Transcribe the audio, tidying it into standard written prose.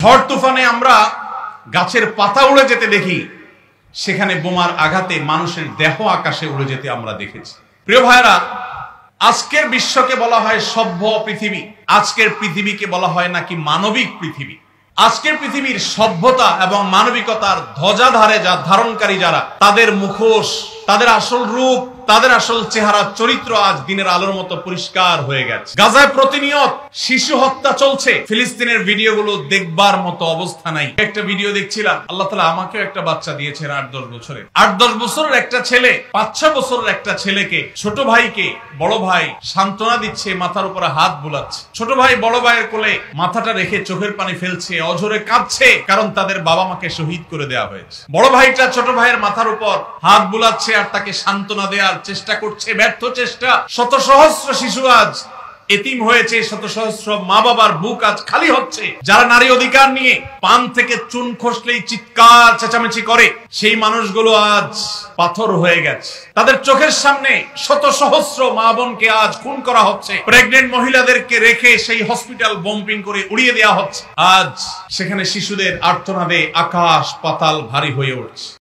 ঝড় তুফানে আমরা গাছের পাতা উড়ে যেতে দেখি, সেখানে বোমার আঘাতে মানুষের দেহ আকাশে উড়ে যেতে আমরা দেখেছি। প্রিয় ভাইরা, আজকের বিশ্বকে বলা হয় সভ্য পৃথিবী, আজকের পৃথিবীকে বলা হয় নাকি মানবিক পৃথিবী। আজকের পৃথিবীর সভ্যতা এবং মানবিকতার ধ্বজাধারে যা ধারণকারী যারা, তাদের মুখোশ, তাদের আসল রূপ, তাদের আসল চেহারা, চরিত্র আজ দিনের আলোর মতো পরিষ্কার হয়ে গেছে। গাজায় প্রতিনিয়ত শিশু হত্যা চলছে, ফিলিস্তিনের ভিডিওগুলো দেখবার মতো অবস্থা নাই। একটা ভিডিও দেখছিলাম, আল্লাহ তাআলা আমাকেও একটা বাচ্চা দিয়েছেন ৮-১০ বছরের। ৮-১০ বছরের একটা ছেলে ৫-৬ বছরের একটা ছেলেকে, ছোট ভাইকে বড় ভাই সান্ত্বনা দিচ্ছে, মাথার উপরে হাত বুলাচ্ছে। ছোট ভাই বড় ভাইয়ের কোলে মাথাটা রেখে চোখের পানি ফেলছে, অঝরে কাঁদছে, কারণ তাদের বাবা মাকে শহীদ করে দেওয়া হয়েছে। বড় ভাইটা ছোট ভাইয়ের মাথার উপর হাত বুলাচ্ছে আর তাকে সান্ত্বনা দেওয়ার চেষ্টা করছে, ব্যর্থ চেষ্টা। শত সহস্র শিশু আজ এতিম হয়েছে, শত সহস্র মা বাবার বুক আজ খালি হচ্ছে। যারা নারী অধিকার নিয়ে পান থেকে চুন খসলেই চিৎকার চেঁচামেচি করে, সেই মানুষগুলো আজ পাথর হয়ে গেছে। তাদের চোখের সামনে শত সহস্র মা বোনকে আজ খুন করা হচ্ছে, প্রেগনেন্ট মহিলাদেরকে রেখে সেই হসপিটাল বম্পিং করে উড়িয়ে দেওয়া হচ্ছে। আজ সেখানে শিশুদের আর্তনাদে আকাশ পাতাল ভারী হয়ে উঠছে।